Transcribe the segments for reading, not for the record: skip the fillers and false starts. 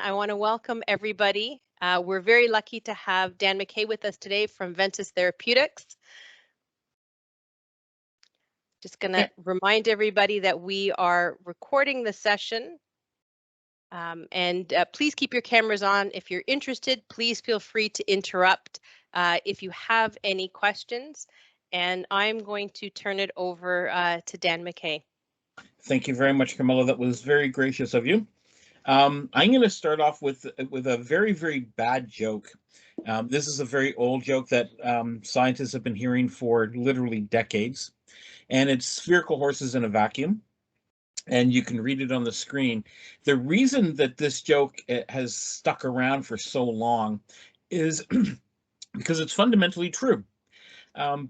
I want to welcome everybody. We're very lucky to have Dan McKay with us today from Ventus Therapeutics. Just going to remind everybody that we are recording the session. Please keep your cameras on. If you're interested, please feel free to interrupt if you have any questions. And I'm going to turn it over to Dan McKay. Thank you very much, Camilla. That was very gracious of you. I'm going to start off with a very, very bad joke. This is a very old joke that scientists have been hearing for literally decades, and it's spherical horses in a vacuum. And you can read it on the screen. The reason that this joke has stuck around for so long is because it's fundamentally true.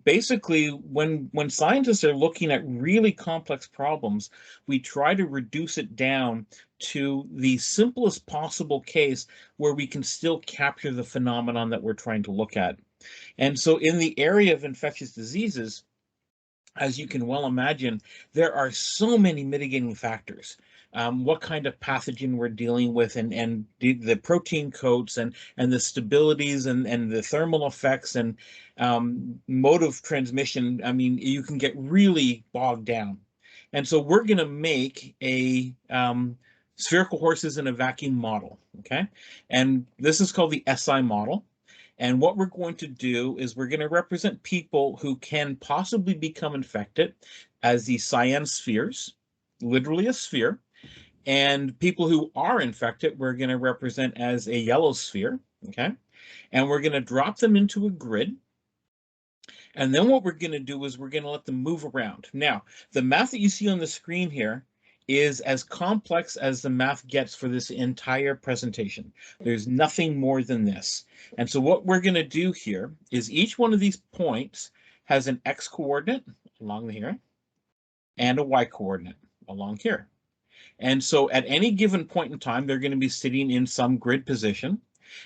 Basically, when scientists are looking at really complex problems, we try to reduce it down to the simplest possible case where we can still capture the phenomenon that we're trying to look at. And so in the area of infectious diseases, as you can well imagine, there are so many mitigating factors. What kind of pathogen we're dealing with, and the protein coats, and the stabilities, and the thermal effects, and mode of transmission. I mean, you can get really bogged down. And so we're going to make a spherical horses in a vacuum model, okay? And this is called the SI model. And what we're going to do is we're going to represent people who can possibly become infected as the cyan spheres, literally a sphere. And people who are infected, we're going to represent as a yellow sphere, okay? And we're going to drop them into a grid. And then what we're going to do is we're going to let them move around. Now, the math that you see on the screen here is as complex as the math gets for this entire presentation. There's nothing more than this. And so what we're going to do here is each one of these points has an X coordinate along here and a Y coordinate along here. And so at any given point in time, they're going to be sitting in some grid position.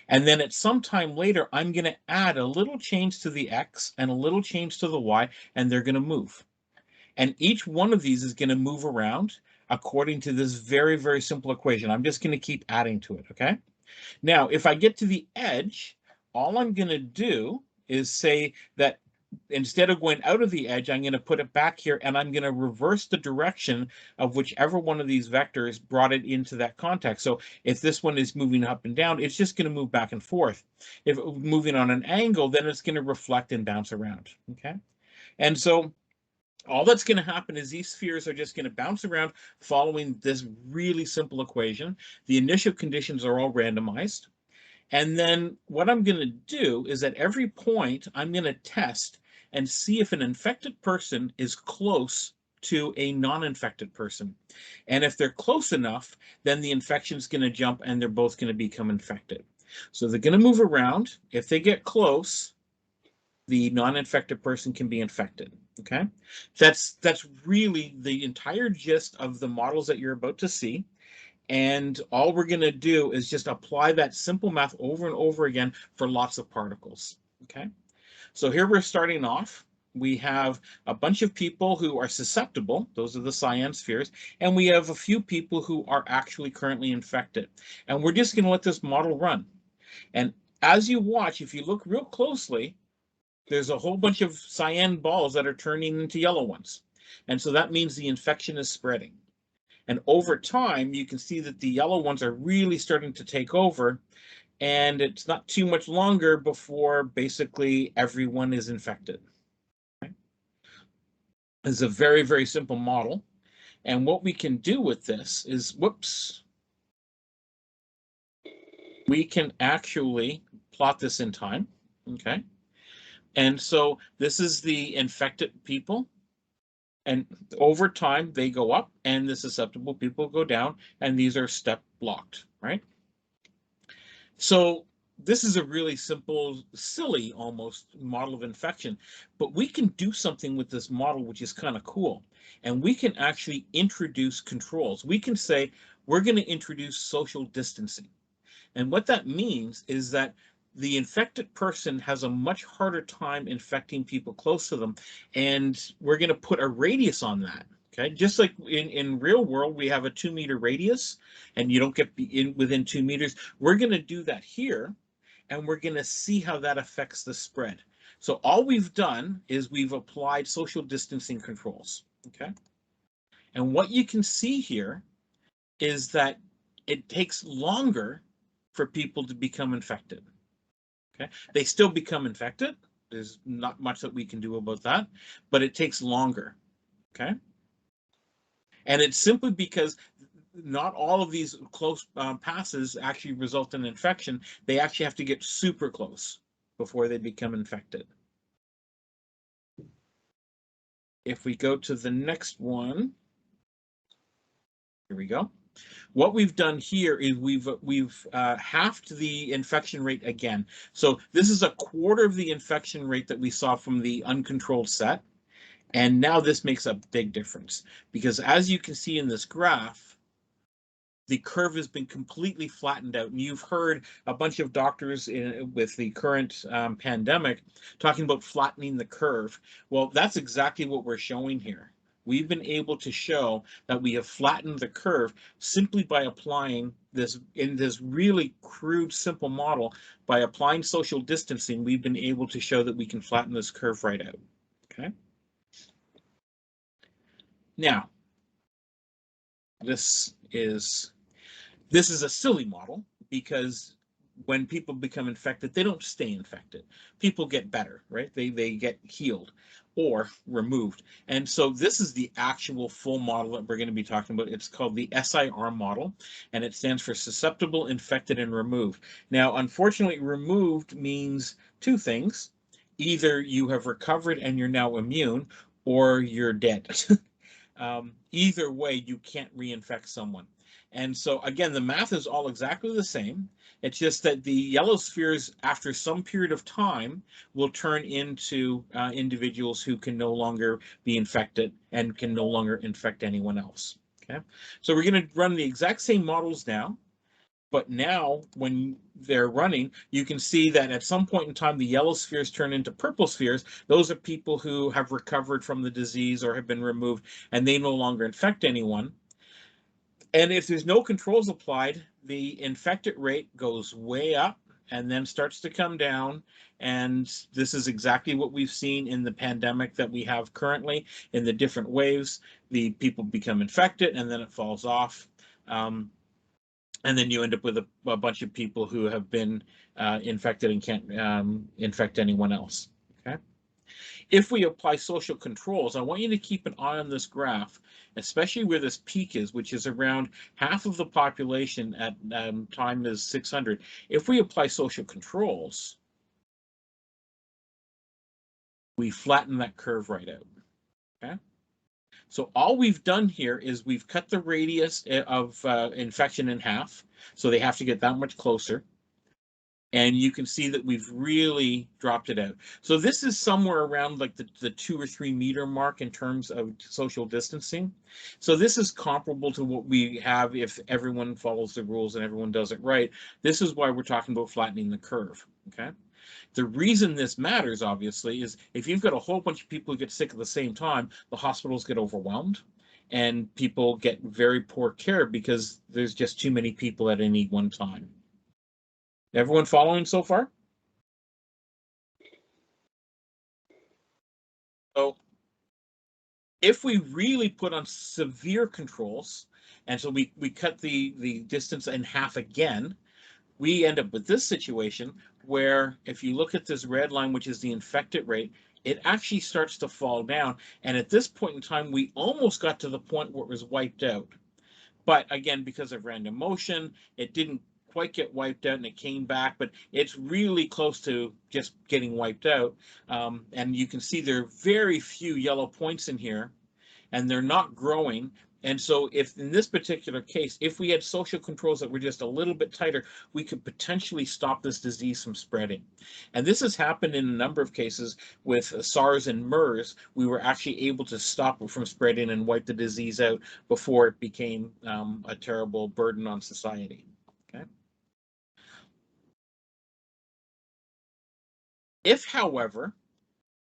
And then at some time later, I'm going to add a little change to the X and a little change to the Y, and they're going to move. And each one of these is going to move around according to this very, very simple equation. I'm just going to keep adding to it, okay? Now, if I get to the edge, all I'm going to do is say that instead of going out of the edge, I'm going to put it back here, and I'm going to reverse the direction of whichever one of these vectors brought it into that context. So if this one is moving up and down, it's just going to move back and forth. If it was moving on an angle, then it's going to reflect and bounce around, okay? And so all that's going to happen is these spheres are just going to bounce around following this really simple equation. The initial conditions are all randomized. And then what I'm going to do is at every point, I'm going to test and see if an infected person is close to a non-infected person. And if they're close enough, then the infection is going to jump and they're both going to become infected. So they're going to move around. If they get close, the non-infected person can be infected. Okay, that's really the entire gist of the models that you're about to see. And all we're going to do is just apply that simple math over and over again for lots of particles. Okay, so here we're starting off. We have a bunch of people who are susceptible. Those are the cyan spheres. And we have a few people who are actually currently infected. And we're just going to let this model run. And as you watch, if you look real closely, there's a whole bunch of cyan balls that are turning into yellow ones. And so that means the infection is spreading. And over time, you can see that the yellow ones are really starting to take over. And it's not too much longer before basically everyone is infected. Okay? It's a very, very simple model. And what we can do with this is, we can actually plot this in time. Okay. And so this is the infected people. And over time, they go up, and the susceptible people go down, and these are step blocked, right? So this is a really simple, silly almost model of infection, but we can do something with this model, which is kind of cool. And we can actually introduce controls. We can say, we're going to introduce social distancing. And what that means is that the infected person has a much harder time infecting people close to them. And we're going to put a radius on that. Okay, just like in real world, we have a 2-meter radius and you don't get within 2 meters. We're going to do that here, and we're going to see how that affects the spread. So all we've done is we've applied social distancing controls. Okay, and what you can see here is that it takes longer for people to become infected. Okay, they still become infected. There's not much that we can do about that, but it takes longer. Okay, and it's simply because not all of these close passes actually result in infection. They actually have to get super close before they become infected. If we go to the next one, here we go. What we've done here is we've halved the infection rate again. So this is a quarter of the infection rate that we saw from the uncontrolled set. And now this makes a big difference because as you can see in this graph, the curve has been completely flattened out. And you've heard a bunch of doctors with the current pandemic talking about flattening the curve. Well, that's exactly what we're showing here. We've been able to show that we have flattened the curve simply by applying this in this really crude, simple model. By applying social distancing, we've been able to show that we can flatten this curve right out. Okay. Now, this is a silly model because when people become infected, they don't stay infected. People get better, right? They get healed or removed. And so this is the actual full model that we're going to be talking about. It's called the SIR model, and it stands for susceptible, infected, and removed. Now, unfortunately, removed means two things. Either you have recovered and you're now immune, or you're dead. Either way, you can't reinfect someone. And so again, the math is all exactly the same. It's just that the yellow spheres, after some period of time, will turn into individuals who can no longer be infected and can no longer infect anyone else. Okay, so we're going to run the exact same models now. But now, when they're running, you can see that at some point in time, the yellow spheres turn into purple spheres. Those are people who have recovered from the disease or have been removed, and they no longer infect anyone. And if there's no controls applied, the infected rate goes way up and then starts to come down. And this is exactly what we've seen in the pandemic that we have currently in the different waves. The people become infected and then it falls off. And then you end up with a bunch of people who have been infected and can't infect anyone else. Okay. If we apply social controls, I want you to keep an eye on this graph, especially where this peak is, which is around half of the population at time is 600. If we apply social controls, we flatten that curve right out. Okay. So all we've done here is we've cut the radius of infection in half, so they have to get that much closer. And you can see that we've really dropped it out. So this is somewhere around like the 2 or 3 meter mark in terms of social distancing. So this is comparable to what we have if everyone follows the rules and everyone does it right. This is why we're talking about flattening the curve. Okay. The reason this matters, obviously, is if you've got a whole bunch of people who get sick at the same time, the hospitals get overwhelmed and people get very poor care because there's just too many people at any one time. Everyone following so far? So if we really put on severe controls, and so we cut the distance in half again, we end up with this situation where if you look at this red line, which is the infected rate, it actually starts to fall down. And at this point in time, we almost got to the point where it was wiped out. But again, because of random motion, it didn't quite get wiped out and it came back, but it's really close to just getting wiped out. And you can see there are very few yellow points in here and they're not growing. And so if in this particular case, if we had social controls that were just a little bit tighter, we could potentially stop this disease from spreading. And this has happened in a number of cases with SARS and MERS. We were actually able to stop it from spreading and wipe the disease out before it became a terrible burden on society. Okay. If, however,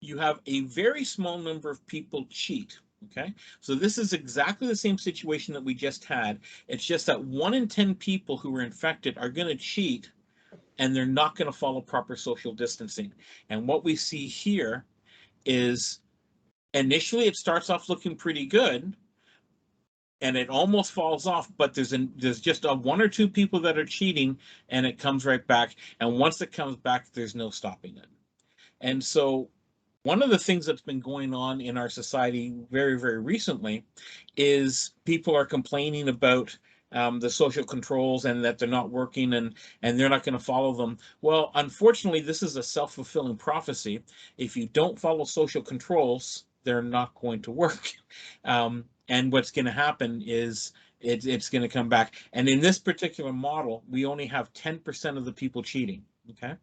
you have a very small number of people cheat, Okay, so this is exactly the same situation that we just had. It's just that 1 in 10 people who are infected are going to cheat, and they're not going to follow proper social distancing. And what we see here is initially it starts off looking pretty good, and it almost falls off, but there's just a 1 or 2 people that are cheating, and it comes right back. And once it comes back, there's no stopping it. And so one of the things that's been going on in our society very, very recently is people are complaining about the social controls and that they're not working, and they're not going to follow them. Well, unfortunately, this is a self-fulfilling prophecy. If you don't follow social controls, they're not going to work. And what's going to happen is it's going to come back. And in this particular model, we only have 10% of the people cheating. Okay.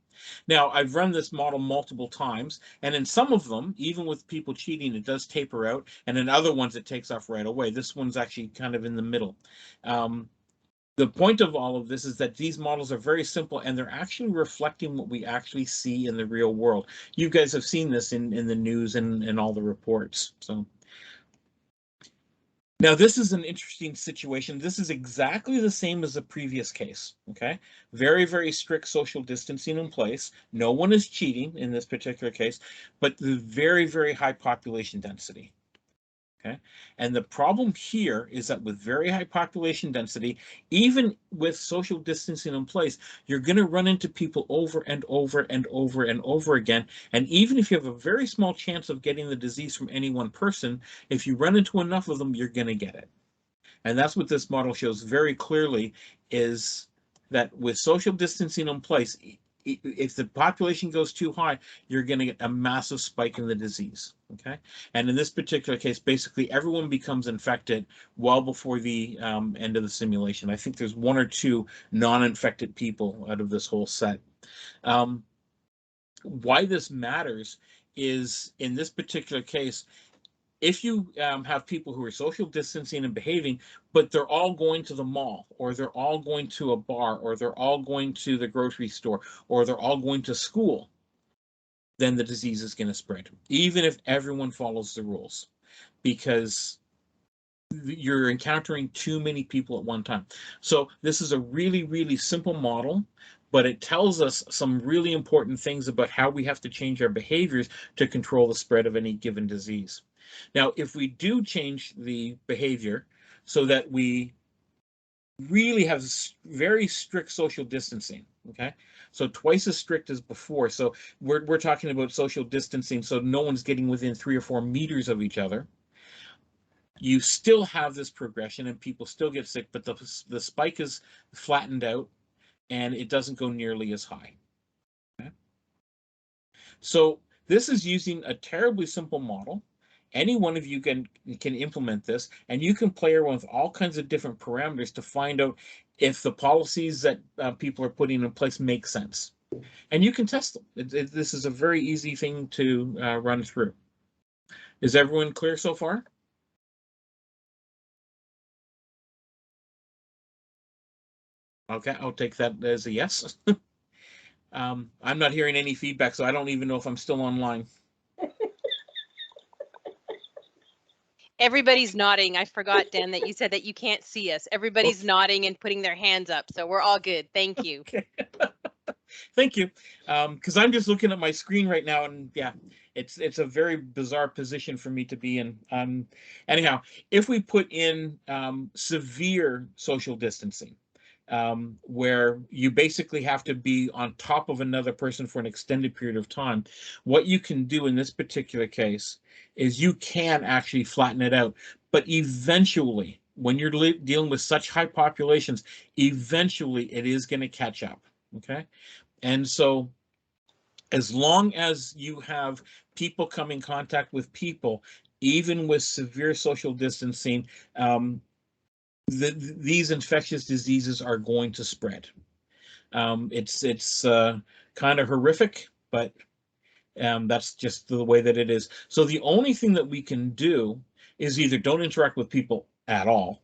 Now, I've run this model multiple times, and in some of them, even with people cheating, it does taper out, and in other ones, it takes off right away. This one's actually kind of in the middle. The point of all of this is that these models are very simple, and they're actually reflecting what we actually see in the real world. You guys have seen this in the news and all the reports. So. Now, this is an interesting situation. This is exactly the same as the previous case, okay? Very, very strict social distancing in place. No one is cheating in this particular case, but the very, very high population density, okay? And the problem here is that with very high population density, even with social distancing in place, you're going to run into people over and over and over and over again. And even if you have a very small chance of getting the disease from any one person, if you run into enough of them, you're going to get it. And that's what this model shows very clearly, is that with social distancing in place, if the population goes too high, you're going to get a massive spike in the disease. Okay, and in this particular case, basically everyone becomes infected well before the end of the simulation. I think there's 1 or 2 non-infected people out of this whole set. Why this matters is, in this particular case, if you have people who are social distancing and behaving, but they're all going to the mall, or they're all going to a bar, or they're all going to the grocery store, or they're all going to school, then the disease is going to spread, even if everyone follows the rules, because you're encountering too many people at one time. So this is a really, really simple model, but it tells us some really important things about how we have to change our behaviors to control the spread of any given disease. Now, if we do change the behavior so that we really have very strict social distancing, okay? So twice as strict as before. So we're talking about social distancing, so no one's getting within 3 or 4 meters of each other. You still have this progression and people still get sick, but the spike is flattened out and it doesn't go nearly as high. Okay? So this is using a terribly simple model. Any one of you can implement this, and you can play around with all kinds of different parameters to find out if the policies that people are putting in place make sense. And you can test them. This is a very easy thing to run through. Is everyone clear so far? Okay, I'll take that as a yes. I'm not hearing any feedback, so I don't even know if I'm still online. Everybody's nodding. I forgot, Dan, that you said that you can't see us. Everybody's nodding and putting their hands up, so we're all good. Thank you. Okay. Thank you. Because I'm just looking at my screen right now, and yeah, it's a very bizarre position for me to be in. Anyhow, if we put in severe social distancing, where you basically have to be on top of another person for an extended period of time, what you can do in this particular case is you can actually flatten it out. But eventually, when you're dealing with such high populations, eventually it is going to catch up. Okay. And so as long as you have people come in contact with people, even with severe social distancing, these infectious diseases are going to spread. It's kind of horrific, but that's just the way that it is. So the only thing that we can do is either don't interact with people at all,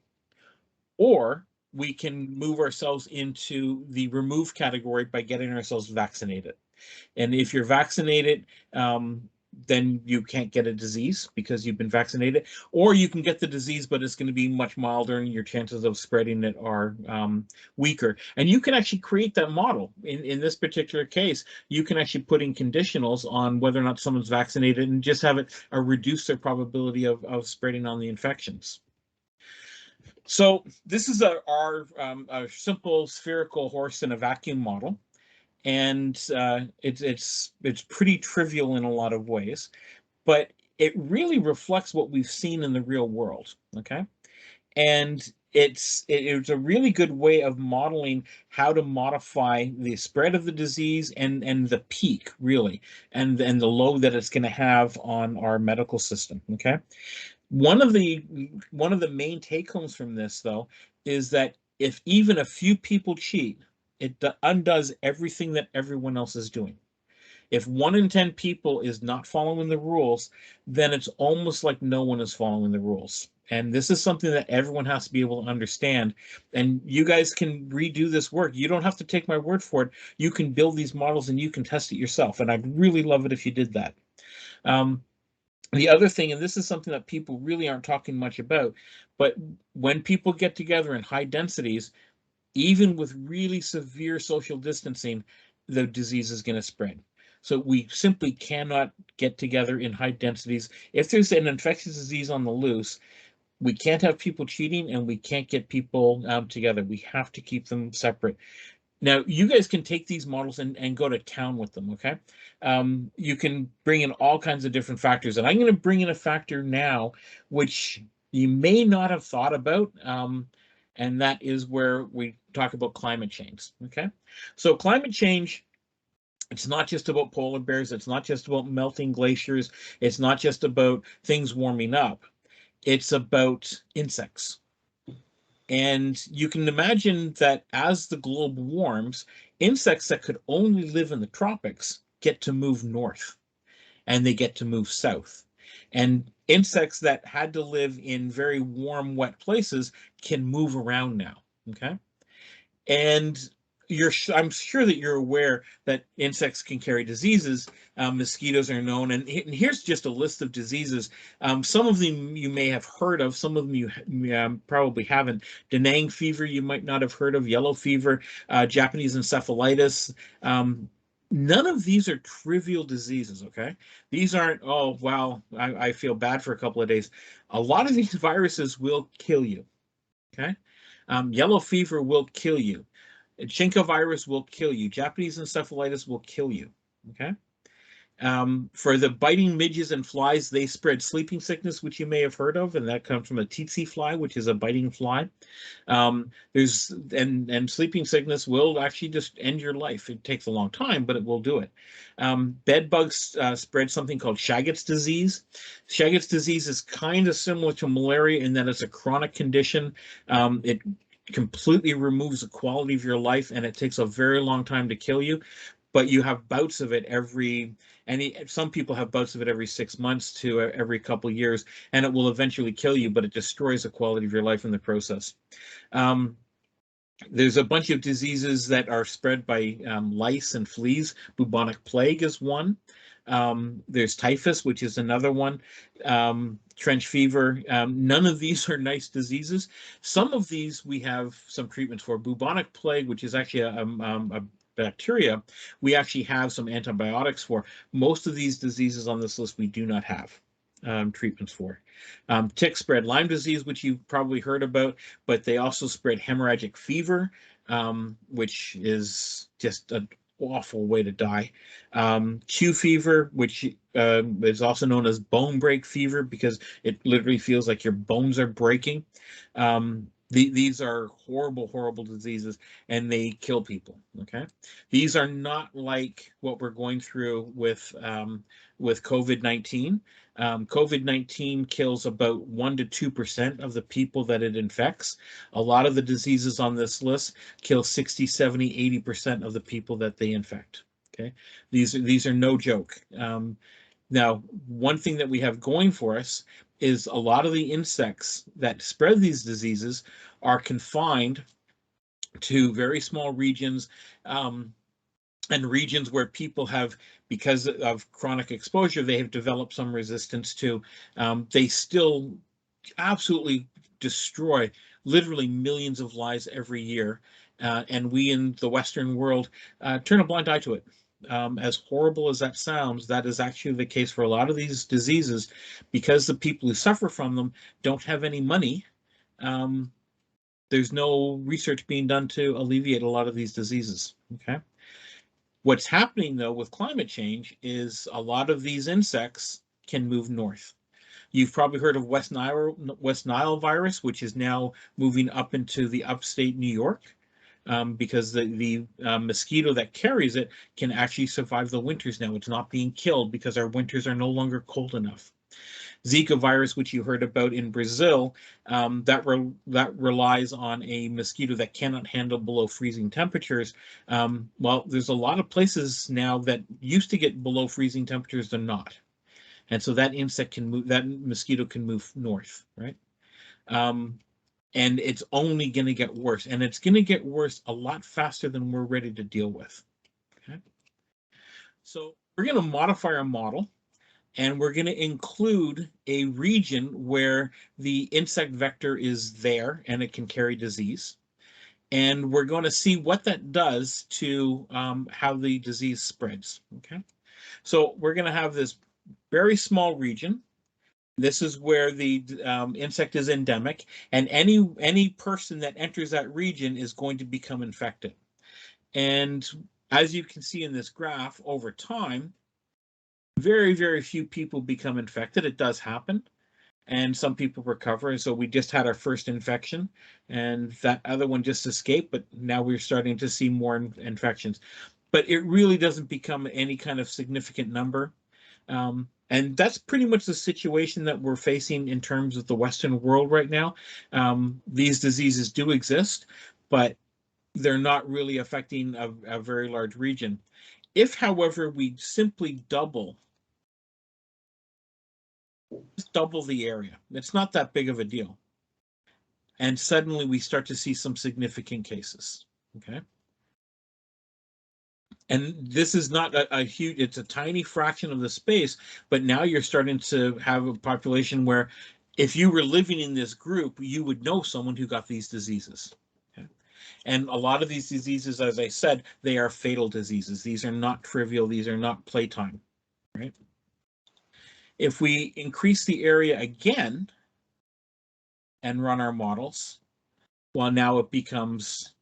or we can move ourselves into the remove category by getting ourselves vaccinated. And if you're vaccinated, then you can't get a disease because you've been vaccinated, or you can get the disease, but it's going to be much milder and your chances of spreading it are weaker. And you can actually create that model. In this particular case, you can actually put in conditionals on whether or not someone's vaccinated and just have it reduce their probability of spreading on the infections. So this is our simple spherical horse in a vacuum model. And it's pretty trivial in a lot of ways, but it really reflects what we've seen in the real world. Okay, and it's a really good way of modeling how to modify the spread of the disease and the peak, really, and the load that it's going to have on our medical system. Okay, one of the main take homes from this, though, is that if even a few people cheat, it undoes everything that everyone else is doing. If 1 in 10 people is not following the rules, then it's almost like no one is following the rules. And this is something that everyone has to be able to understand. And you guys can redo this work. You don't have to take my word for it. You can build these models and you can test it yourself. And I'd really love it if you did that. The other thing, and this is something that people really aren't talking much about, but when people get together in high densities, even with really severe social distancing, the disease is going to spread. So we simply cannot get together in high densities. If there's an infectious disease on the loose, we can't have people cheating and we can't get people together. We have to keep them separate. Now, you guys can take these models and go to town with them, okay? You can bring in all kinds of different factors. And I'm going to bring in a factor now, which you may not have thought about, and that is where we talk about climate change, okay? So climate change, it's not just about polar bears. It's not just about melting glaciers. It's not just about things warming up. It's about insects. And you can imagine that as the globe warms, insects that could only live in the tropics get to move north and they get to move south. And insects that had to live in very warm, wet places can move around now. Okay. And I'm sure that you're aware that insects can carry diseases. Mosquitoes are known, and here's just a list of diseases. Some of them you may have heard of, some of them you probably haven't. Dengue fever you might not have heard of, yellow fever, Japanese encephalitis. None of these are trivial diseases, okay? These aren't, oh, wow, I feel bad for a couple of days. A lot of these viruses will kill you, okay? Yellow fever will kill you. Chinka virus will kill you. Japanese encephalitis will kill you. Okay. For the biting midges and flies, they spread sleeping sickness, which you may have heard of, and that comes from a tsetse fly, which is a biting fly. There's and sleeping sickness will actually just end your life. It takes a long time, but it will do it. Bed bugs spread something called Chagas disease. Chagas disease is kind of similar to malaria in that it's a chronic condition. It completely removes the quality of your life, and it takes a very long time to kill you. But you have bouts of it some people have bouts of it every 6 months to every couple of years, and it will eventually kill you, but it destroys the quality of your life in the process. There's a bunch of diseases that are spread by lice and fleas. Bubonic plague is one. There's typhus, which is another one. Trench fever. None of these are nice diseases. Some of these we have some treatments for. Bubonic plague, which is actually a bacteria, we actually have some antibiotics for. Most of these diseases on this list we do not have treatments for. Tick spread Lyme disease, which you've probably heard about, but they also spread hemorrhagic fever, which is just an awful way to die. Q fever, which is also known as bone break fever because it literally feels like your bones are breaking. These are horrible, horrible diseases, and they kill people. Okay, these are not like what we're going through with COVID-19. COVID-19 kills about 1 to 2% of the people that it infects. A lot of the diseases on this list kill 60, 70, 80% of the people that they infect. Okay, these are no joke. Now, one thing that we have going for us is a lot of the insects that spread these diseases are confined to very small regions, and regions where people have because of chronic exposure, they have developed some resistance to. They still absolutely destroy literally millions of lives every year. And we in the Western world turn a blind eye to it. As horrible as that sounds, that is actually the case for a lot of these diseases, because the people who suffer from them don't have any money. There's no research being done to alleviate a lot of these diseases. Okay. What's happening though with climate change is a lot of these insects can move north. You've probably heard of West Nile virus, which is now moving up into the upstate New York, because the mosquito that carries it can actually survive the winters now. It's not being killed because our winters are no longer cold enough. Zika virus, which you heard about in Brazil, that relies on a mosquito that cannot handle below freezing temperatures. Well, there's a lot of places now that used to get below freezing temperatures, they're not. And so that insect can move, that mosquito can move north, right? And it's only going to get worse. And it's going to get worse a lot faster than we're ready to deal with. Okay. So we're going to modify our model, and we're going to include a region where the insect vector is there and it can carry disease. And we're going to see what that does to how the disease spreads. Okay. So we're going to have this very small region. This is where the insect is endemic, and any person that enters that region is going to become infected. And as you can see in this graph, over time, very, very few people become infected. It does happen, and some people recover. And so we just had our first infection, and that other one just escaped, but now we're starting to see more infections. But it really doesn't become any kind of significant number. And that's pretty much the situation that we're facing in terms of the Western world right now. These diseases do exist, but they're not really affecting a very large region. If, however, we simply double the area, it's not that big of a deal. And suddenly we start to see some significant cases. Okay. And this is not a huge, it's a tiny fraction of the space, but now you're starting to have a population where if you were living in this group, you would know someone who got these diseases. Okay? And a lot of these diseases, as I said, they are fatal diseases. These are not trivial. These are not playtime, right? If we increase the area again and run our models, well, now it becomes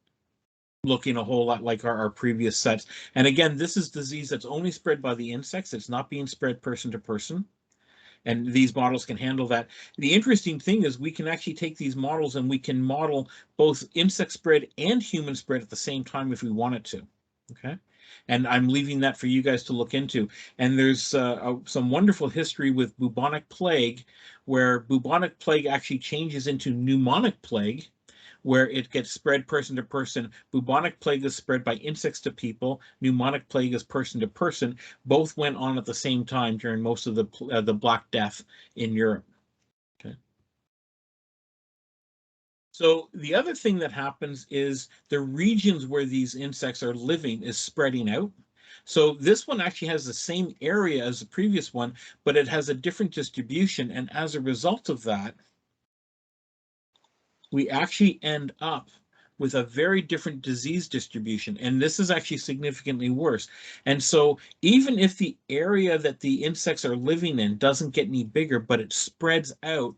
looking a whole lot like our previous sets. And again, this is disease that's only spread by the insects. It's not being spread person to person. And these models can handle that. The interesting thing is we can actually take these models and we can model both insect spread and human spread at the same time if we wanted to. Okay. And I'm leaving that for you guys to look into. And there's some wonderful history with bubonic plague, where bubonic plague actually changes into pneumonic plague, where it gets spread person to person. Bubonic plague is spread by insects to people. Pneumonic plague is person to person. Both went on at the same time during most of the Black Death in Europe. Okay. So the other thing that happens is the regions where these insects are living is spreading out. So this one actually has the same area as the previous one, but it has a different distribution. And as a result of that, we actually end up with a very different disease distribution. And this is actually significantly worse. And so even if the area that the insects are living in doesn't get any bigger, but it spreads out,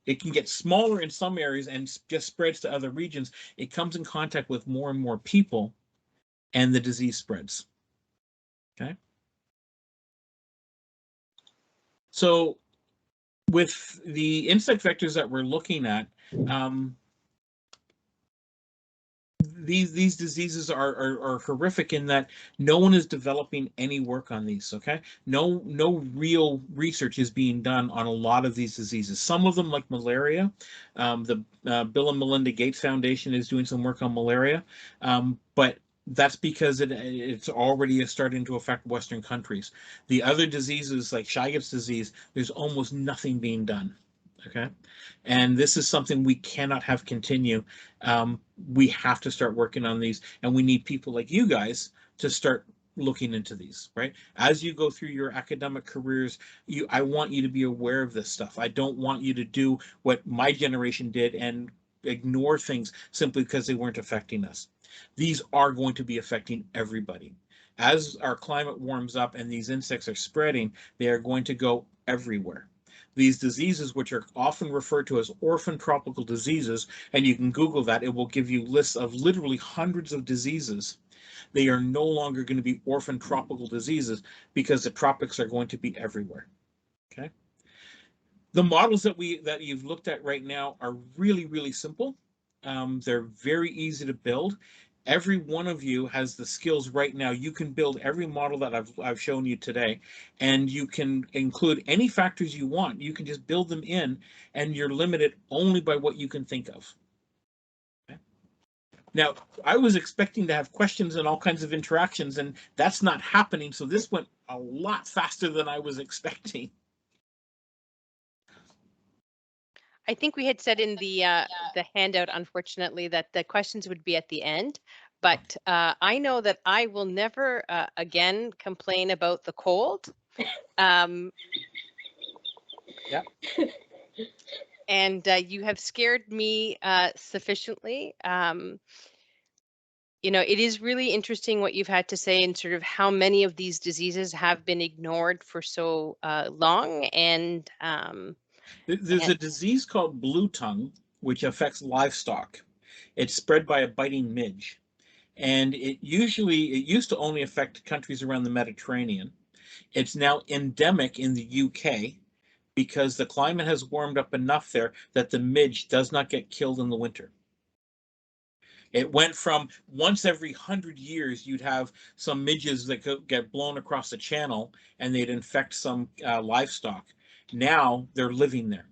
it can get smaller in some areas and just spreads to other regions. It comes in contact with more and more people, and the disease spreads. Okay. So with the insect vectors that we're looking at, these diseases are horrific in that no one is developing any work on these. Okay, no real research is being done on a lot of these diseases. Some of them, like malaria, the Bill and Melinda Gates Foundation is doing some work on malaria, but that's because it's already starting to affect Western countries. The other diseases like Chagas disease, there's almost nothing being done. Okay, and this is something we cannot have continue. We have to start working on these, and we need people like you guys to start looking into these, right? As you go through your academic careers, I want you to be aware of this stuff. I don't want you to do what my generation did and ignore things simply because they weren't affecting us. These are going to be affecting everybody. As our climate warms up and these insects are spreading, they are going to go everywhere. These diseases, which are often referred to as orphan tropical diseases, and you can Google that, it will give you lists of literally hundreds of diseases. They are no longer going to be orphan tropical diseases because the tropics are going to be everywhere. Okay. The models that you've looked at right now are really, really simple. They're very easy to build. Every one of you has the skills right now. You can build every model that I've shown you today, and you can include any factors you want. You can just build them in, and you're limited only by what you can think of. Okay? Now, I was expecting to have questions and all kinds of interactions, and that's not happening. So this went a lot faster than I was expecting. I think we had said in the handout, unfortunately, that the questions would be at the end. But I know that I will never again complain about the cold. Yeah. And you have scared me sufficiently. You know, it is really interesting what you've had to say and sort of how many of these diseases have been ignored for so long. And There's a disease called Bluetongue, which affects livestock. It's spread by a biting midge. And it used to only affect countries around the Mediterranean. It's now endemic in the UK because the climate has warmed up enough there that the midge does not get killed in the winter. It went from once every 100 years, you'd have some midges that could get blown across the channel and they'd infect some livestock. Now they're living there.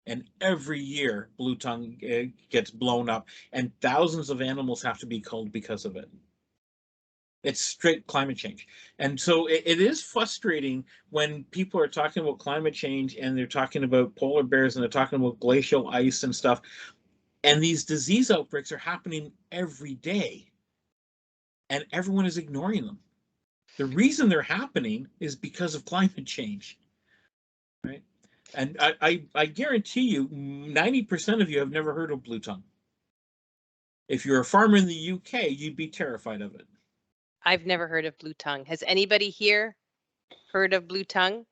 And every year, Bluetongue gets blown up, and thousands of animals have to be killed because of it. It's straight climate change. And so it is frustrating when people are talking about climate change and they're talking about polar bears and they're talking about glacial ice and stuff. And these disease outbreaks are happening every day, and everyone is ignoring them. The reason they're happening is because of climate change, right? And I guarantee you, 90% of you have never heard of Bluetongue. If you're a farmer in the UK, you'd be terrified of it. I've never heard of Bluetongue. Has anybody here heard of Bluetongue?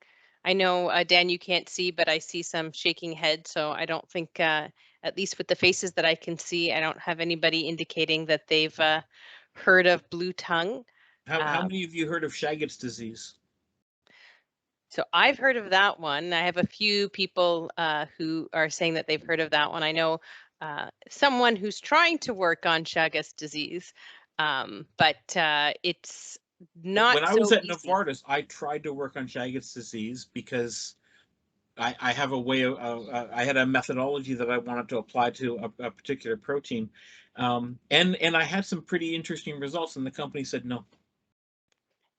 I know, Dan, you can't see, but I see some shaking head. So I don't think, at least with the faces that I can see, I don't have anybody indicating that they've heard of Bluetongue. How many of you heard of Chagas disease? So I've heard of that one. I have a few people who are saying that they've heard of that one. I know someone who's trying to work on Chagas disease, but it's not When I was so at easy. Novartis, I tried to work on Chagas disease because I have a way of I had a methodology that I wanted to apply to a particular protein, and I had some pretty interesting results, and the company said no.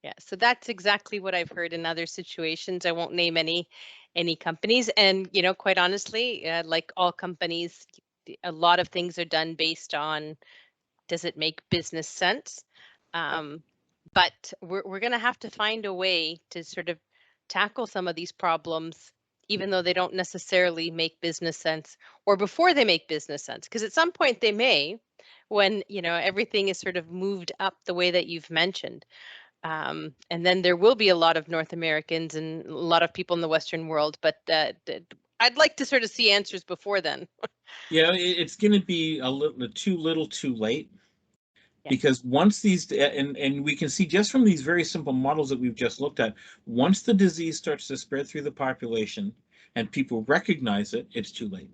Yeah, so that's exactly what I've heard in other situations. I won't name any companies, and you know, quite honestly, like all companies, a lot of things are done based on, does it make business sense? But we're going to have to find a way to sort of tackle some of these problems, even though they don't necessarily make business sense, or before they make business sense, because at some point they may, when you know everything is sort of moved up the way that you've mentioned. And then there will be a lot of North Americans and a lot of people in the Western world, but I'd like to sort of see answers before then. Yeah, it's going to be a little too late. Yeah. Because once these, and we can see just from these very simple models that we've just looked at, once the disease starts to spread through the population and people recognize it, it's too late.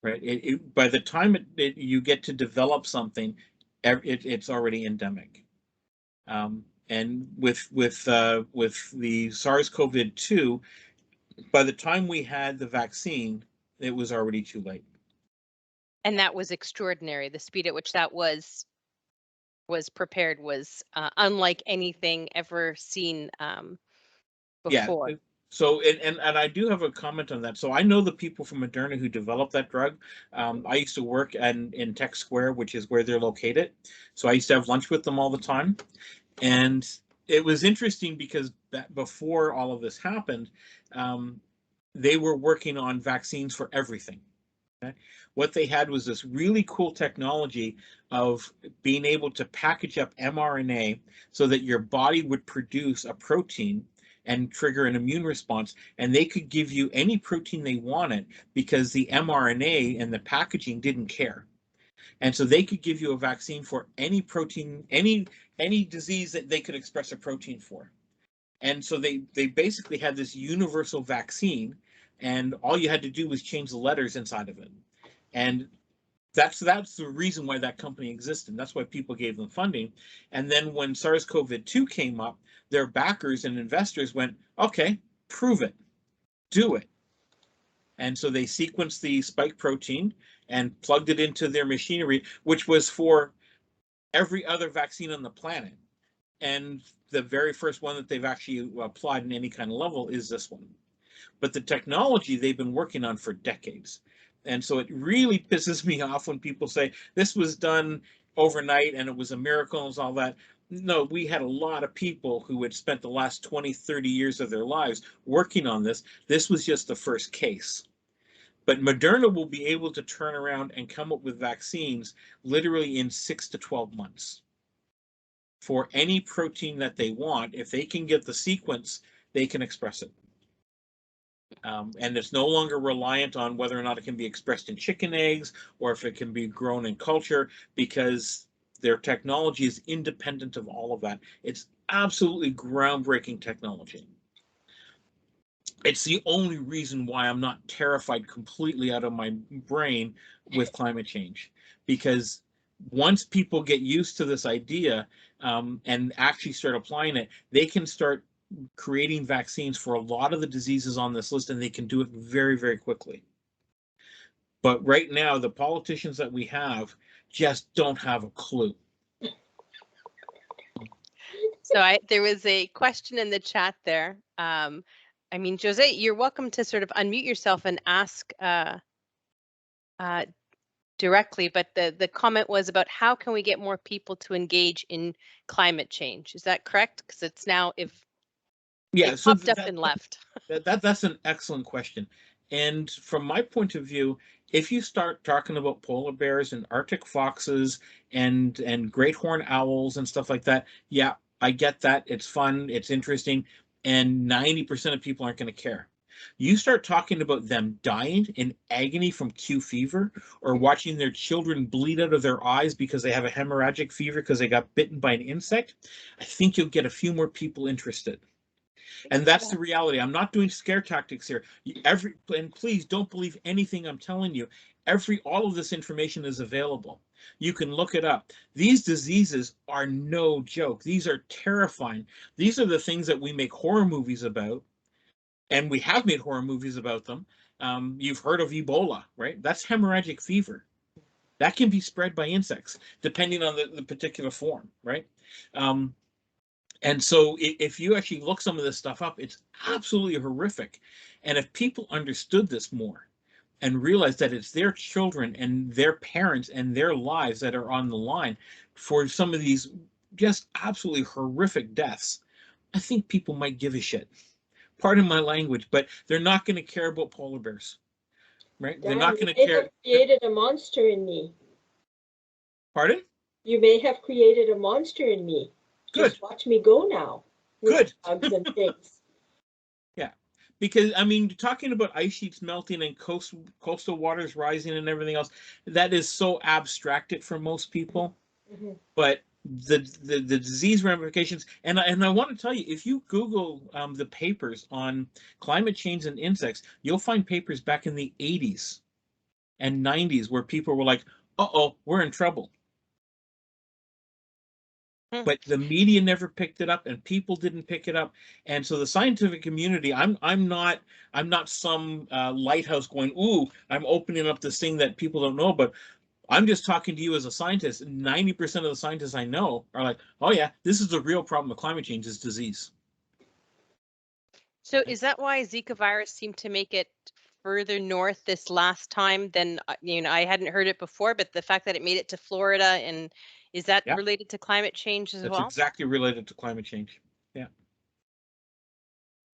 Right? By the time you get to develop something, it's already endemic. And with the SARS-CoV-2, by the time we had the vaccine, it was already too late. And that was extraordinary. The speed at which that was prepared was unlike anything ever seen before. Yeah. So, and I do have a comment on that. So I know the people from Moderna who developed that drug. I used to work in Tech Square, which is where they're located. So I used to have lunch with them all the time. And it was interesting because before all of this happened, they were working on vaccines for everything. Okay? What they had was this really cool technology of being able to package up mRNA so that your body would produce a protein and trigger an immune response, and they could give you any protein they wanted because the mRNA and the packaging didn't care. And so they could give you a vaccine for any protein, any disease that they could express a protein for. And so they basically had this universal vaccine, and all you had to do was change the letters inside of it. And that's the reason why that company existed. That's why people gave them funding. And then when SARS-CoV-2 came up, their backers and investors went, okay, prove it, do it. And so they sequenced the spike protein and plugged it into their machinery, which was for every other vaccine on the planet. And the very first one that they've actually applied in any kind of level is this one. But the technology they've been working on for decades. And so it really pisses me off when people say this was done overnight and it was a miracle and all that. No, we had a lot of people who had spent the last 20, 30 years of their lives working on this. This was just the first case. But Moderna will be able to turn around and come up with vaccines literally in 6 to 12 months for any protein that they want. If they can get the sequence, they can express it. And it's no longer reliant on whether or not it can be expressed in chicken eggs or if it can be grown in culture, because their technology is independent of all of that. It's absolutely groundbreaking technology. It's the only reason why I'm not terrified completely out of my brain with climate change, because once people get used to this idea and actually start applying it, they can start creating vaccines for a lot of the diseases on this list, and they can do it very, very quickly. But right now, the politicians that we have just don't have a clue. So there was a question in the chat there. I mean, Jose, you're welcome to sort of unmute yourself and ask directly, but the comment was about how can we get more people to engage in climate change? Is that correct? Because it's now it So popped up and left. that's an excellent question. And from my point of view, if you start talking about polar bears and Arctic foxes and great horned owls and stuff like that, yeah, I get that. It's fun, it's interesting, and 90% of people aren't going to care. You start talking about them dying in agony from Q fever, or watching their children bleed out of their eyes because they have a hemorrhagic fever because they got bitten by an insect, I think you'll get a few more people interested. And that's the reality. I'm not doing scare tactics here. And please don't believe anything I'm telling you. All of this information is available. You can look it up. These diseases are no joke. These are terrifying. These are the things that we make horror movies about, and we have made horror movies about them. You've heard of Ebola, right? That's hemorrhagic fever. That can be spread by insects, depending on the particular form, right? And so if you actually look some of this stuff up, it's absolutely horrific. And if people understood this more and realized that it's their children and their parents and their lives that are on the line for some of these just absolutely horrific deaths, I think people might give a shit. Pardon my language, but they're not going to care about polar bears, right? They're not going to care. Have created a monster in me. Pardon? You may have created a monster in me. Good. Just watch me go now. Good. Bugs and things. Yeah, because I mean, talking about ice sheets melting and coastal waters rising and everything else, that is so abstracted for most people. Mm-hmm. But the disease ramifications, and I want to tell you, if you Google the papers on climate change and insects, you'll find papers back in the 80s and 90s where people were like, "Uh-oh, we're in trouble." But the media never picked it up, and people didn't pick it up. And so the scientific community, I'm not some lighthouse going, "Ooh, I'm opening up this thing that people don't know." But I'm just talking to you as a scientist. 90% of the scientists I know are like, "Oh yeah, this is the real problem with climate change is disease." So is that why Zika virus seemed to make it further north this last time than, I hadn't heard it before, but the fact that it made it to Florida and Is that Yeah. related to climate change as That's well? exactly related to climate change. Yeah.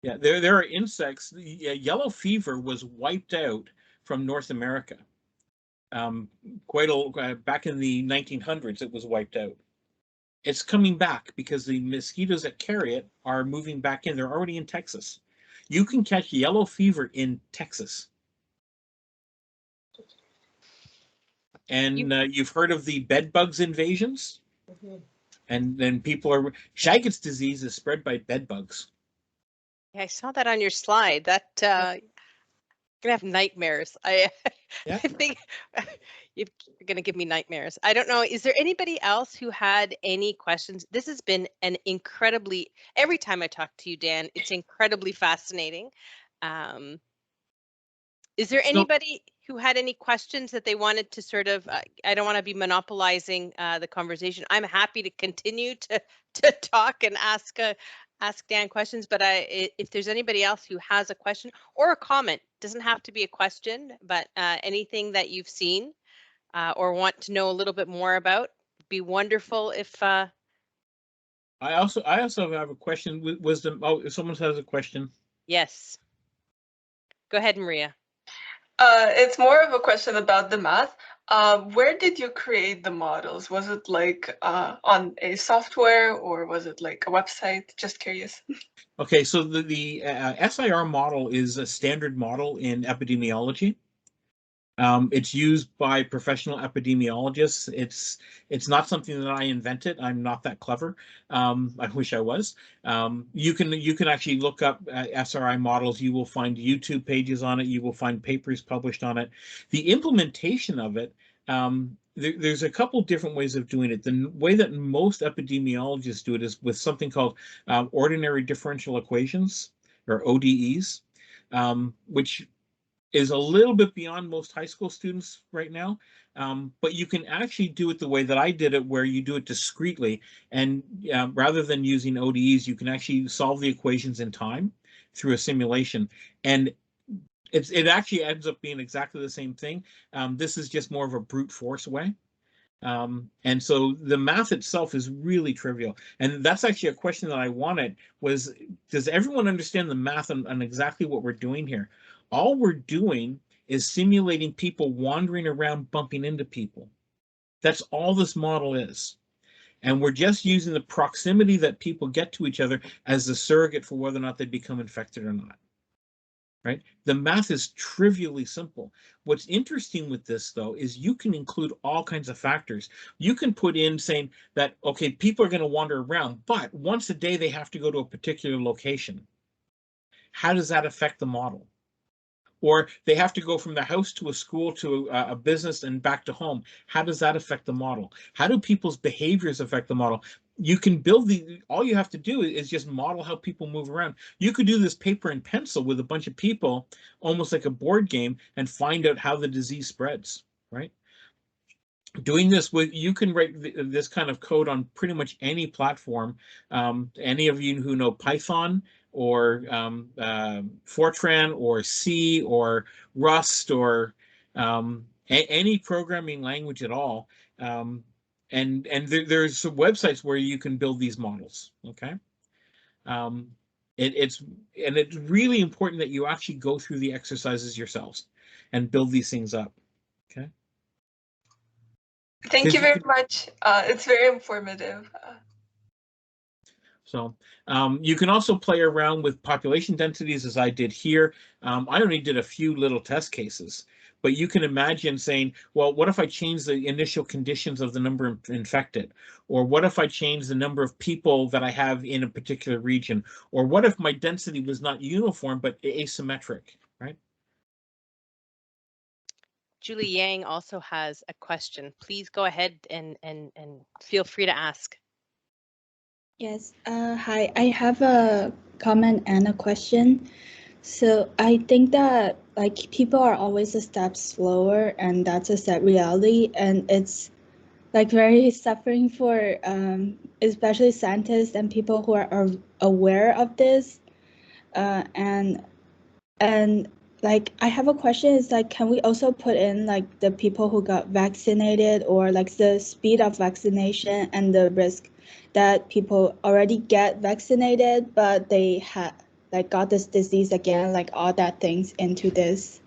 Yeah, there are insects. Yellow fever was wiped out from North America. Back in the 1900s, it was wiped out. It's coming back because the mosquitoes that carry it are moving back in. They're already in Texas. You can catch yellow fever in Texas. And you've heard of the bed bugs invasions? Mhm. And then people are... Chagas disease is spread by bed bugs. Yeah, I saw that on your slide. That gonna have nightmares. Yeah. I think you're gonna give me nightmares. I don't know. Is there anybody else who had any questions? This has been an incredibly, every time I talk to you, Dan, it's incredibly fascinating. Is there So- anybody who had any questions that they wanted to sort of, I don't want to be monopolizing the conversation. I'm happy to continue to talk and ask Dan questions, but if there's anybody else who has a question or a comment, doesn't have to be a question, but anything that you've seen or want to know a little bit more about, be wonderful if I also have a question. Wisdom. Oh, if someone has a question. yes. Go ahead, Maria. It's more of a question about the math. Where did you create the models? Was it like on a software or was it like a website? Just curious. Okay, so the SIR model is a standard model in epidemiology. It's used by professional epidemiologists. It's not something that I invented. I'm not that clever. I wish I was. You can actually look up SRI models. You will find YouTube pages on it. You will find papers published on it. The implementation of it, there's a couple different ways of doing it. The way that most epidemiologists do it is with something called ordinary differential equations, or ODEs, which is a little bit beyond most high school students right now. But you can actually do it the way that I did it, where you do it discretely. And rather than using ODEs, you can actually solve the equations in time through a simulation. And it actually ends up being exactly the same thing. This is just more of a brute force way. And so the math itself is really trivial. And that's actually a question that I wanted was, does everyone understand the math on exactly what we're doing here? All we're doing is simulating people wandering around, bumping into people. That's all this model is. And we're just using the proximity that people get to each other as the surrogate for whether or not they become infected or not. Right? The math is trivially simple. What's interesting with this, though, is you can include all kinds of factors. You can put in saying that, okay, people are going to wander around, but once a day they have to go to a particular location. How does that affect the model? Or they have to go from the house to a school to a business and back to home. How does that affect the model? How do people's behaviors affect the model? You can build all you have to do is just model how people move around. You could do this paper and pencil with a bunch of people, almost like a board game, and find out how the disease spreads, right? Doing this you can write this kind of code on pretty much any platform. Any of you who know Python or Fortran or C or Rust or any programming language at all. And there's some websites where you can build these models. Okay. It's really important that you actually go through the exercises yourselves and build these things up. Okay. Thank you very much. It's very informative. So you can also play around with population densities as I did here. I only did a few little test cases, but you can imagine saying, well, what if I change the initial conditions of the number of infected? Or what if I change the number of people that I have in a particular region? Or what if my density was not uniform, but asymmetric, right? Julie Yang also has a question. Please go ahead and feel free to ask. Yes. Hi. I have a comment and a question. So I think that like people are always a step slower, and that's a sad reality, and it's like very suffering for especially scientists and people who are aware of this, and like I have a question is like, can we also put in like the people who got vaccinated or like the speed of vaccination and the risk that people already get vaccinated, but they had like got this disease again, like all that things into this?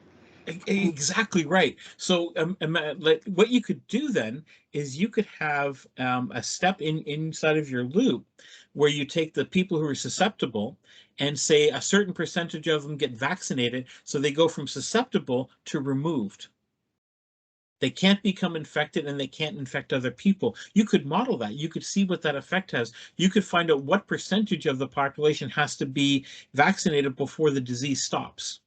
Exactly right. So, like, what you could do then is you could have a step inside of your loop where you take the people who are susceptible and say a certain percentage of them get vaccinated, so they go from susceptible to removed. They can't become infected and they can't infect other people. You could model that. You could see what that effect has. You could find out what percentage of the population has to be vaccinated before the disease stops.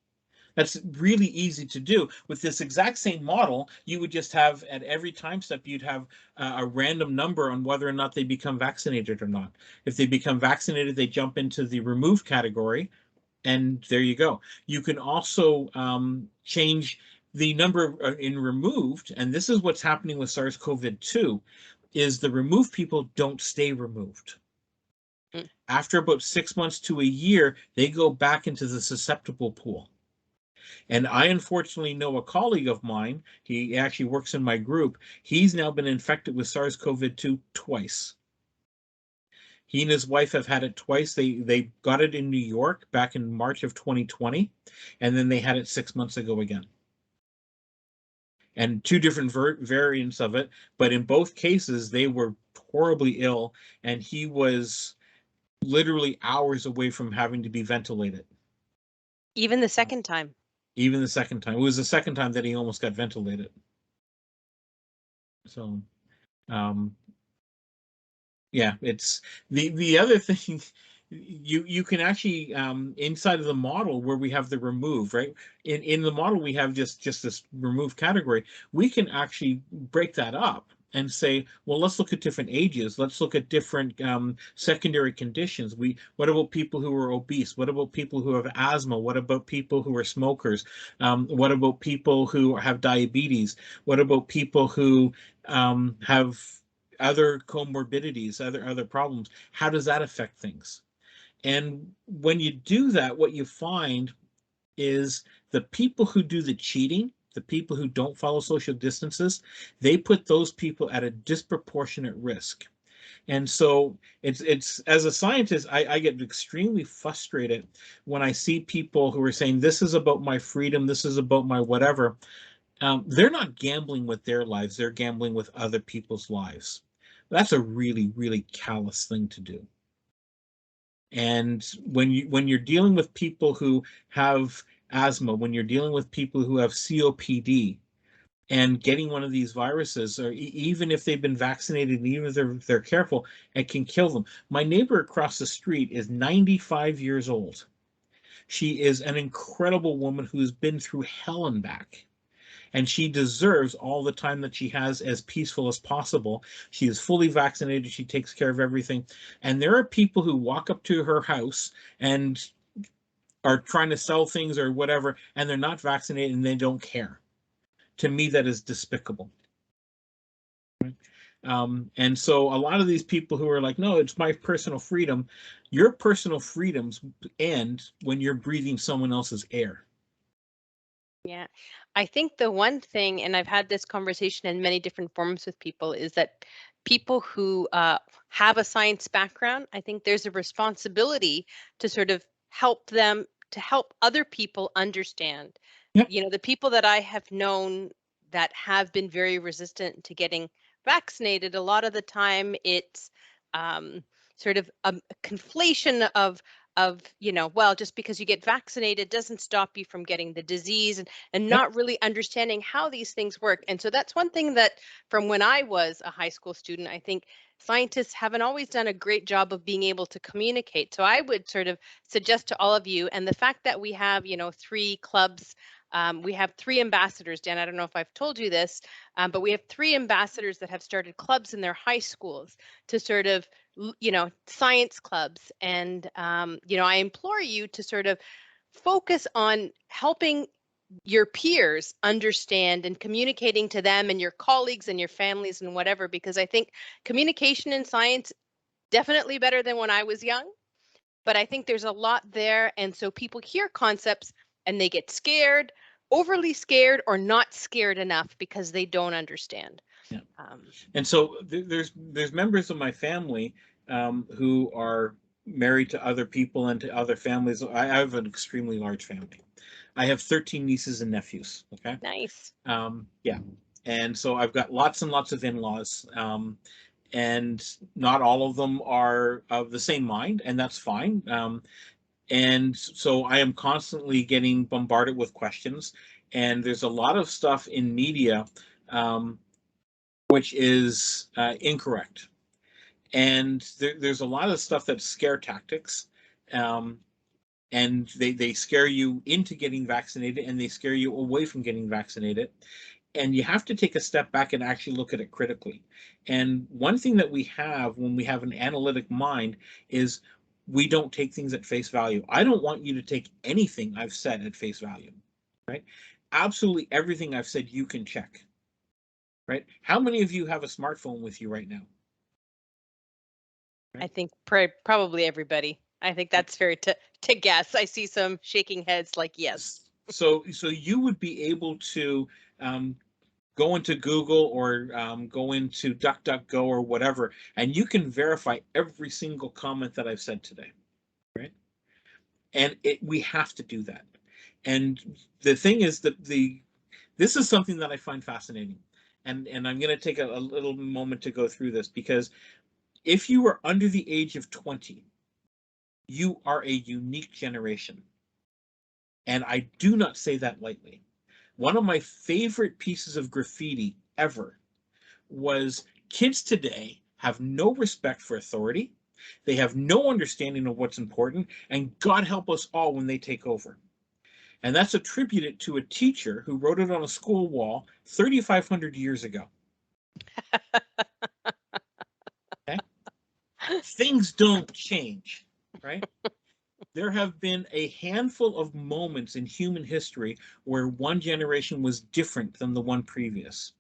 That's really easy to do. With this exact same model, you would just have at every time step, you'd have a random number on whether or not they become vaccinated or not. If they become vaccinated, they jump into the removed category, and there you go. You can also change the number in removed, and this is what's happening with SARS-CoV-2, is the removed people don't stay removed. After about 6 months to a year, they go back into the susceptible pool. And I unfortunately know a colleague of mine, he actually works in my group, he's now been infected with SARS-CoV-2 twice. He and his wife have had it twice. They got it in New York back in March of 2020, and then they had it 6 months ago again. And two different variants of it, but in both cases, they were horribly ill, and he was literally hours away from having to be ventilated. Even the second time. Even the second time. It was the second time that he almost got ventilated. So, yeah, it's the other thing. You can actually inside of the model where we have the remove, right? In the model we have just this remove category. We can actually break that up and say, well, let's look at different ages. Let's look at different secondary conditions. What about people who are obese? What about people who have asthma? What about people who are smokers? What about people who have diabetes? What about people who have other comorbidities, other problems? How does that affect things? And when you do that, what you find is the people who do the cheating, the people who don't follow social distances, they put those people at a disproportionate risk. And so it's as a scientist, I get extremely frustrated when I see people who are saying, this is about my freedom, this is about my whatever. They're not gambling with their lives, they're gambling with other people's lives. That's a really, really callous thing to do. And when you're dealing with people who have asthma, when you're dealing with people who have COPD, and getting one of these viruses, or even if they've been vaccinated, and even if they're careful, it can kill them. My neighbor across the street is 95 years old. She is an incredible woman who's been through hell and back. And she deserves all the time that she has as peaceful as possible. She is fully vaccinated. She takes care of everything. And there are people who walk up to her house and are trying to sell things or whatever, and they're not vaccinated and they don't care. To me, that is despicable. And so a lot of these people who are like, no, it's my personal freedom. Your personal freedoms end when you're breathing someone else's air. Yeah, I think the one thing, and I've had this conversation in many different forms with people, is that people who have a science background, I think there's a responsibility to sort of help them, to help other people understand. Yep. You know, the people that I have known that have been very resistant to getting vaccinated, a lot of the time it's sort of a conflation of you know, well, just because you get vaccinated doesn't stop you from getting the disease, and not really understanding how these things work. And so that's one thing that from when I was a high school student, I think scientists haven't always done a great job of being able to communicate. So I would sort of suggest to all of you, and the fact that we have, you know, 3 clubs, we have 3 ambassadors. Dan, I don't know if I've told you this, but we have 3 ambassadors that have started clubs in their high schools to sort of, you know, science clubs. And, you know, I implore you to sort of focus on helping your peers understand and communicating to them and your colleagues and your families and whatever, because I think communication in science definitely better than when I was young, but I think there's a lot there. And so people hear concepts and they get scared, overly scared, or not scared enough because they don't understand. Yeah. And so there's members of my family who are married to other people and to other families. I have an extremely large family. I have 13 nieces and nephews. Okay. Nice. Yeah. And so I've got lots and lots of in-laws. And not all of them are of the same mind, and that's fine. And so I am constantly getting bombarded with questions, and there's a lot of stuff in media which is incorrect. And there's a lot of stuff that's scare tactics. And they scare you into getting vaccinated, and they scare you away from getting vaccinated. And you have to take a step back and actually look at it critically. And one thing that we have when we have an analytic mind is we don't take things at face value. I don't want you to take anything I've said at face value, right? Absolutely everything I've said you can check, right? How many of you have a smartphone with you right now? I think probably everybody. I think that's fair to guess. I see some shaking heads like yes. So you would be able to go into Google or go into DuckDuckGo or whatever, and you can verify every single comment that I've said today, right? And we have to do that. And the thing is that this is something that I find fascinating, and I'm going to take a little moment to go through this, because if you are under the age of 20, you are a unique generation, and I do not say that lightly. One of my favorite pieces of graffiti ever was kids today have no respect for authority. They have no understanding of what's important, and God help us all when they take over. And that's attributed to a teacher who wrote it on a school wall 3,500 years ago. Okay? Things don't change, right? There have been a handful of moments in human history where one generation was different than the one previous.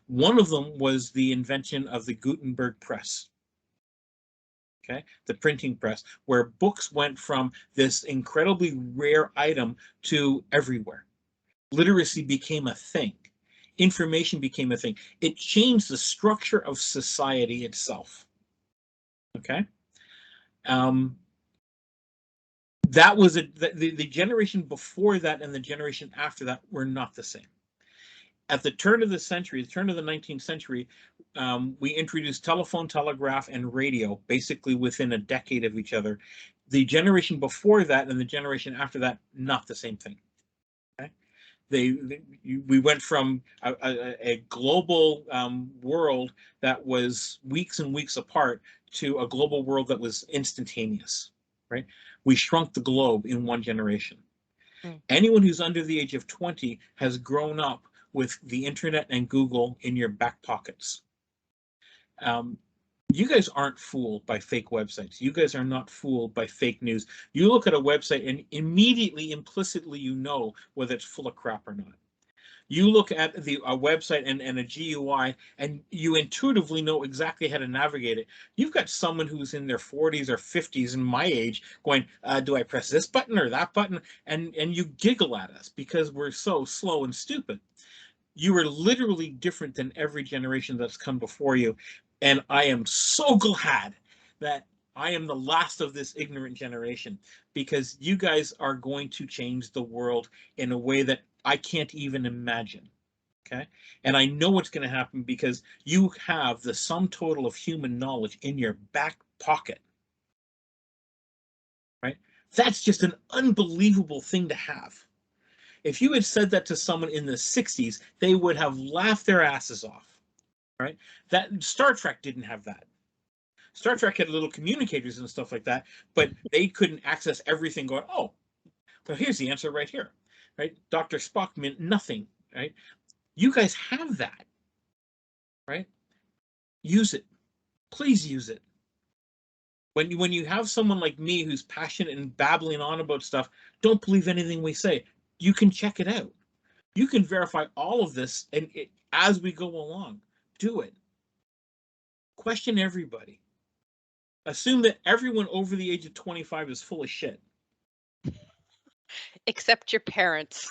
One of them was the invention of the Gutenberg press. Okay, the printing press, where books went from this incredibly rare item to everywhere. Literacy became a thing. Information became a thing. It changed the structure of society itself. Okay. That was the generation before that and the generation after that were not the same. At the turn of the century, the turn of the 19th century, we introduced telephone, telegraph, and radio basically within a decade of each other. The generation before that and the generation after that, not the same thing. Okay? We went from a global world that was weeks and weeks apart to a global world that was instantaneous, right? We shrunk the globe in one generation. Anyone who's under the age of 20 has grown up with the internet and Google in your back pockets. You guys aren't fooled by fake websites. You guys are not fooled by fake news. You look at a website and immediately, implicitly, you know whether it's full of crap or not. You look at a website and a GUI, and you intuitively know exactly how to navigate it. You've got someone who's in their 40s or 50s, in my age, going, do I press this button or that button? And you giggle at us because we're so slow and stupid. You are literally different than every generation that's come before you. And I am so glad that I am the last of this ignorant generation, because you guys are going to change the world in a way that I can't even imagine. Okay. And I know what's going to happen because you have the sum total of human knowledge in your back pocket. Right. That's just an unbelievable thing to have. If you had said that to someone in the 60s, they would have laughed their asses off. Right. That Star Trek didn't have that. Star Trek had little communicators and stuff like that, but they couldn't access everything going, oh, well, here's the answer right here. Right? Dr. Spock meant nothing. Right? You guys have that. Right? Use it. Please use it. When you have someone like me who's passionate and babbling on about stuff, don't believe anything we say. You can check it out. You can verify all of this, and as we go along, do it. Question everybody. Assume that everyone over the age of 25 is full of shit. Except your parents.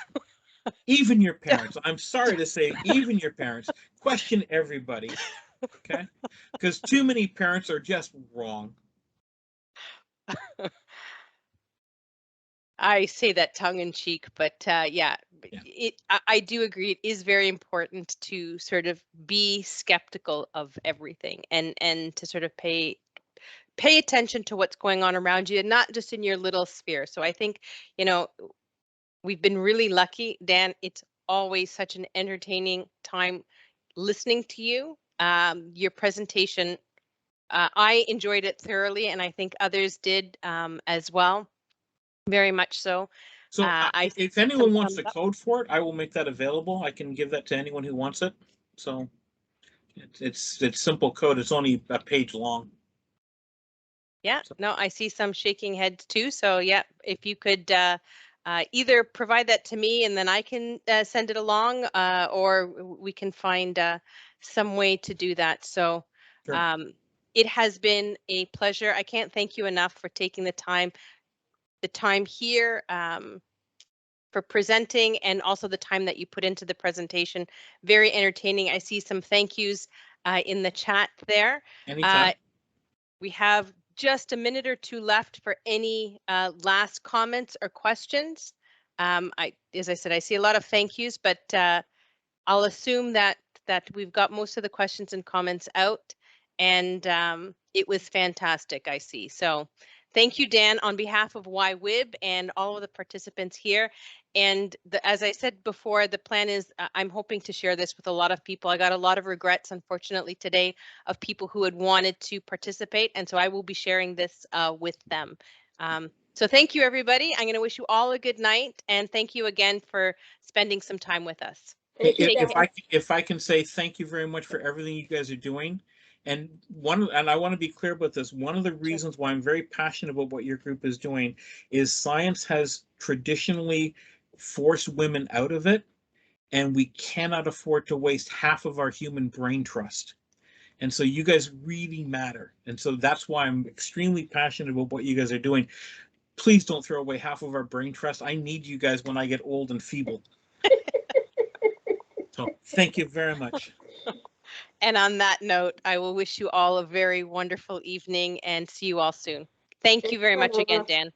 Even your parents. I'm sorry to say, even your parents. Question everybody. Okay? Because too many parents are just wrong. I say that tongue in cheek, but yeah, Yeah. I do agree. It is very important to sort of be skeptical of everything and to sort of pay attention to what's going on around you and not just in your little sphere. So I think, you know, we've been really lucky, Dan. It's always such an entertaining time listening to you. Your presentation, I enjoyed it thoroughly, and I think others did as well. Very much so. So I if see anyone some wants thumbs the up. code for it, I will make that available. I can give that to anyone who wants it. So it's simple code. It's only a page long. Yeah, So. no, I see some shaking heads too. So yeah, if you could either provide that to me and then I can send it along, or we can find some way to do that. So Sure. it has been a pleasure. I can't thank you enough for taking the time here for presenting, and also the time that you put into the presentation. Very entertaining. I see some thank yous in the chat there. Anytime. We have just a minute or two left for any last comments or questions. As I said, I see a lot of thank yous, but I'll assume that we've got most of the questions and comments out, and it was fantastic, I see. So thank you, Dan, on behalf of YWIB and all of the participants here. And as I said before, the plan is I'm hoping to share this with a lot of people. I got a lot of regrets, unfortunately, today of people who had wanted to participate, and so I will be sharing this with them. So thank you, everybody. I'm going to wish you all a good night, and thank you again for spending some time with us. Thank you, If I can say thank you very much for everything you guys are doing, and I want to be clear about this. One of the reasons why I'm very passionate about what your group is doing is science has traditionally forced women out of it, and we cannot afford to waste half of our human brain trust. And so you guys really matter, and so that's why I'm extremely passionate about what you guys are doing. Please don't throw away half of our brain trust. I need you guys when I get old and feeble. So thank you very much. And on that note, I will wish you all a very wonderful evening and see you all soon. Thank you very much again, Dan.